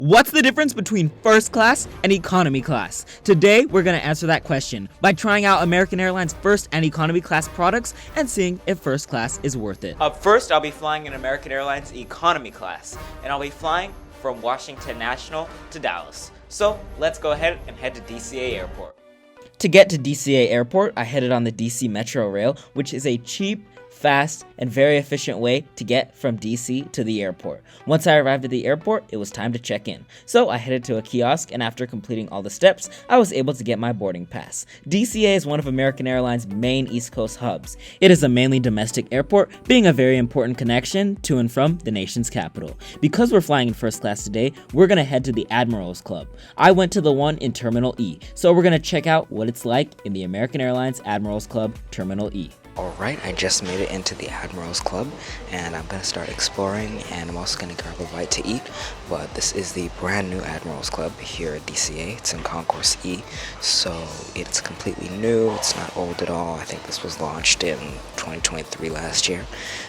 What's the difference between first class and economy class? Today, we're going to answer that question by trying out American Airlines first and economy class products and seeing if first class is worth it. Up first, I'll be flying in American Airlines economy class, and I'll be flying from Washington National to Dallas. So let's go ahead and head to DCA Airport. To get to DCA Airport, I headed on the DC Metro Rail, which is a cheap, fast, and very efficient way to get from DC to the airport. Once I arrived at the airport, it was time to check in. So I headed to a kiosk, and after completing all the steps, I was able to get my boarding pass. DCA is one of American Airlines' main East Coast hubs. It is a mainly domestic airport, being a very important connection to and from the nation's capital. Because we're flying in first class today, we're gonna head to the Admirals Club. I went to the one in Terminal E, so we're gonna check out what it's like in the American Airlines Admirals Club Terminal E. Alright, I just made it into the Admirals Club and I'm gonna start exploring, and I'm also gonna grab a bite to eat. But this is the brand new Admirals Club here at DCA. It's in Concourse E, so it's completely new. It's not old at all. I think this was launched in 2023 last year,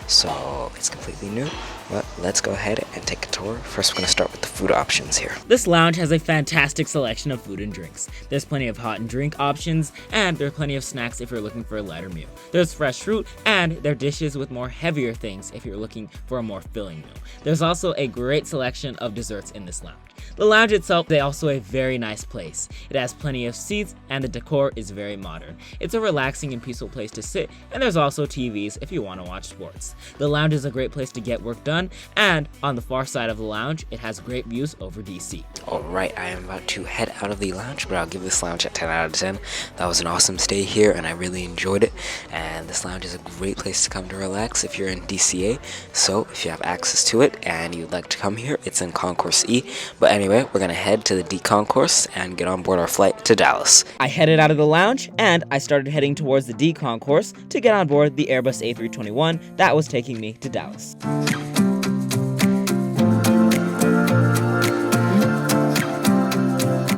so it's completely new. But let's go ahead and take a tour. First, we're gonna start with the food options here. This lounge has a fantastic selection of food and drinks. There's plenty of hot and drink options, and there are plenty of snacks if you're looking for a lighter meal. There's fresh fruit, and there are dishes with more heavier things if you're looking for a more filling meal. There's also a great selection of desserts in this lounge. The lounge itself is also a very nice place. It has plenty of seats, and the decor is very modern. It's a relaxing and peaceful place to sit, and there's also TVs if you want to watch sports. The lounge is a great place to get work done, and on the far side of the lounge, it has great views over DC. Alright, I am about to head out of the lounge, but I'll give this lounge a 10 out of 10. That was an awesome stay here, and I really enjoyed it. And this lounge is a great place to come to relax if you're in DCA. So if you have access to it and you'd like to come here, it's in Concourse E. But anyway, we're gonna head to the D Concourse and get on board our flight to Dallas. I headed out of the lounge, and I started heading towards the D Concourse to get on board the Airbus A321 that was taking me to Dallas.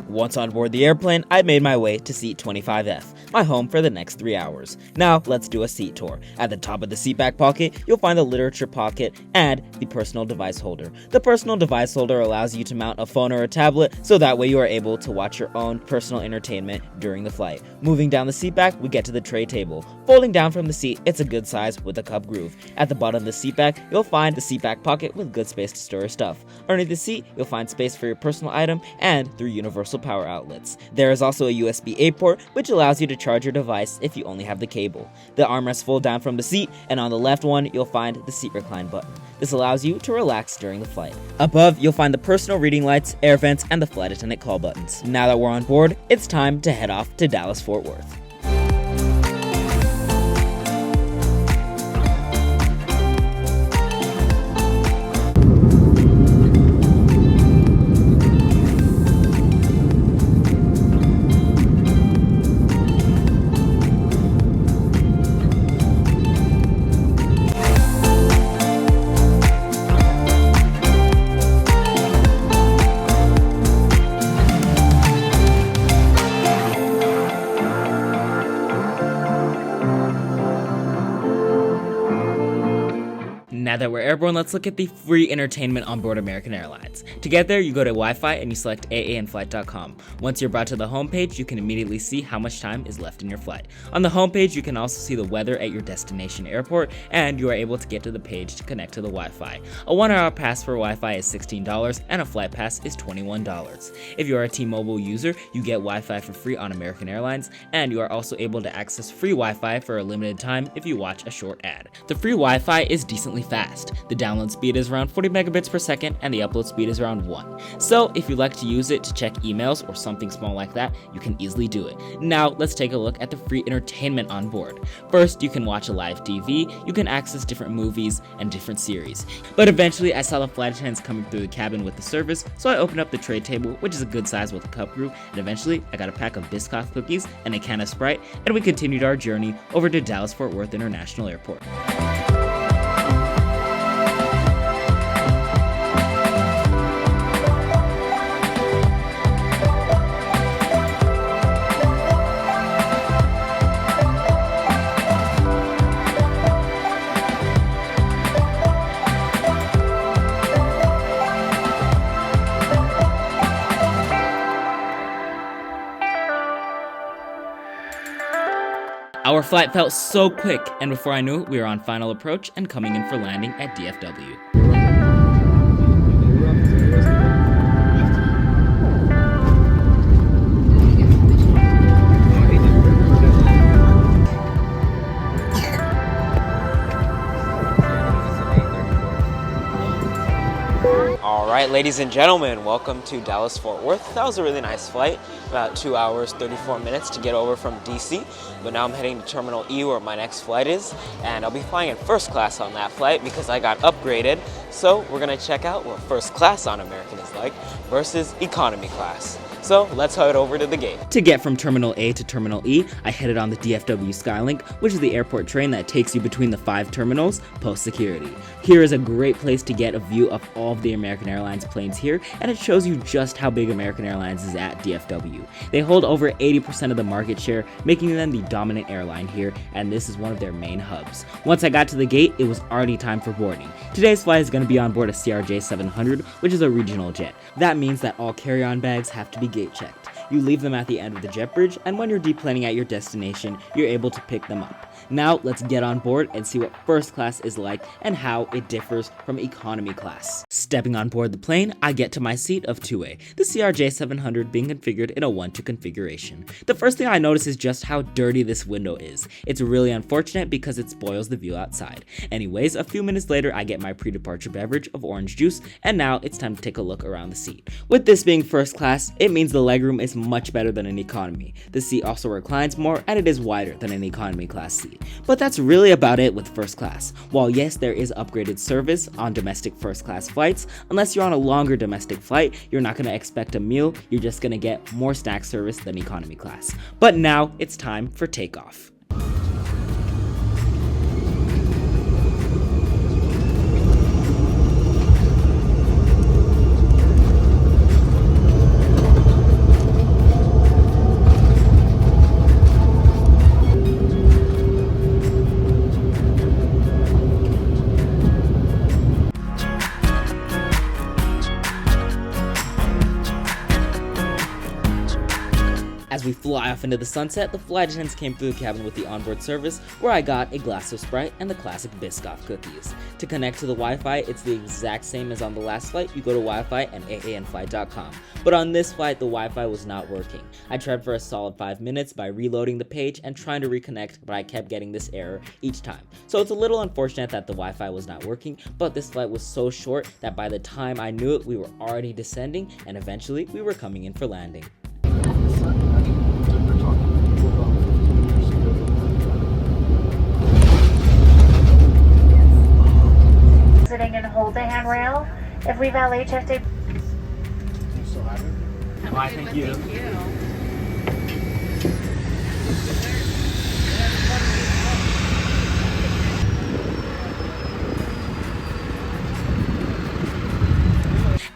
Once on board the airplane, I made my way to seat 25F, my home for the next 3 hours. Now, let's do a seat tour. At the top of the seat back pocket, you'll find the literature pocket and the personal device holder. The personal device holder allows you to mount a phone or a tablet, so that way you are able to watch your own personal entertainment during the flight. Moving down the seat back, we get to the tray table. Folding down from the seat, it's a good size with a cup groove. At the bottom of the seat back, you'll find the seat back pocket with good space to store your stuff. Underneath the seat, you'll find space for your personal item and 3 universal power outlets. There is also a USB-A port, which allows you to charge your device if you only have the cable. The armrests fold down from the seat, and on the left one, you'll find the seat recline button. This allows you to relax during the flight. Above, you'll find the personal reading lights, air vents, and the flight attendant call buttons. Now that we're on board, it's time to head off to Dallas-Fort Worth. Now that we're airborne, let's look at the free entertainment on board American Airlines. To get there, you go to Wi-Fi and you select aaandflight.com. Once you're brought to the homepage, you can immediately see how much time is left in your flight. On the homepage, you can also see the weather at your destination airport, and you are able to get to the page to connect to the Wi-Fi. A 1-hour pass for Wi-Fi is $16, and a flight pass is $21. If you are a T-Mobile user, you get Wi-Fi for free on American Airlines, and you are also able to access free Wi-Fi for a limited time if you watch a short ad. The free Wi-Fi is decently fast. The download speed is around 40 megabits per second and the upload speed is around 1. So if you like to use it to check emails or something small like that, you can easily do it. Now let's take a look at the free entertainment on board. First, you can watch a live TV, you can access different movies and different series. But eventually I saw the flight attendants coming through the cabin with the service, so I opened up the tray table, which is a good size with a cup groove, and eventually I got a pack of Biscoff cookies and a can of Sprite, and we continued our journey over to Dallas-Fort Worth International Airport. Our flight felt so quick, and before I knew it, we were on final approach and coming in for landing at DFW. Alright, ladies and gentlemen, welcome to Dallas Fort Worth. That was a really nice flight, about 2 hours, 34 minutes to get over from DC. But now I'm heading to Terminal E where my next flight is, and I'll be flying in first class on that flight because I got upgraded. So we're gonna check out what first class on American is like versus economy class. So let's head over to the gate. To get from Terminal A to Terminal E, I headed on the DFW Skylink, which is the airport train that takes you between the 5 terminals post-security. Here is a great place to get a view of all of the American Airlines planes here, and it shows you just how big American Airlines is at DFW. They hold over 80% of the market share, making them the dominant airline here, and this is one of their main hubs. Once I got to the gate, it was already time for boarding. Today's flight is going to be on board a CRJ 700, which is a regional jet. That means that all carry-on bags have to be gate checked. You leave them at the end of the jet bridge, and when you're deplaning at your destination, you're able to pick them up. Now let's get on board and see what first class is like and how it differs from economy class. Stepping on board the plane, I get to my seat of 2A, the CRJ 700 being configured in a 1-2 configuration. The first thing I notice is just how dirty this window is. It's really unfortunate because it spoils the view outside. Anyways, a few minutes later I get my pre-departure beverage of orange juice, and now it's time to take a look around the seat. With this being first class, it means the legroom is much better than an economy. The seat also reclines more, and it is wider than an economy class seat. But that's really about it with first class. While yes, there is upgraded service on domestic first class flights, unless you're on a longer domestic flight, you're not going to expect a meal, you're just going to get more snack service than economy class. But now it's time for takeoff. As we fly off into the sunset, the flight attendants came through the cabin with the onboard service, where I got a glass of Sprite and the classic Biscoff cookies. To connect to the Wi-Fi, it's the exact same as on the last flight. You go to Wi-Fi and aanflight.com. But on this flight, the Wi-Fi was not working. I tried for a solid 5 minutes by reloading the page and trying to reconnect, but I kept getting this error each time. So it's a little unfortunate that the Wi-Fi was not working, but this flight was so short that by the time I knew it, we were already descending, and eventually we were coming in for landing. Sitting and hold the handrail. If we valet checked it. Why, thank you.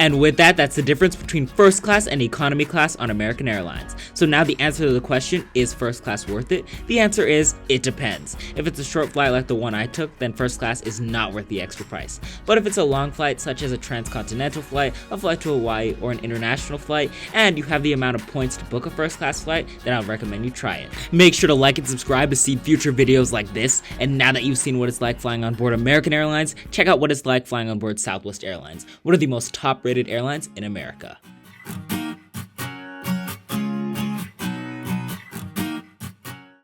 And with that, that's the difference between first class and economy class on American Airlines. So now the answer to the question, is first class worth it? The answer is, it depends. If it's a short flight like the one I took, then first class is not worth the extra price. But if it's a long flight, such as a transcontinental flight, a flight to Hawaii, or an international flight, and you have the amount of points to book a first class flight, then I'll recommend you try it. Make sure to like and subscribe to see future videos like this, and now that you've seen what it's like flying on board American Airlines, check out what it's like flying on board Southwest Airlines, one of the most top-rated airlines in America.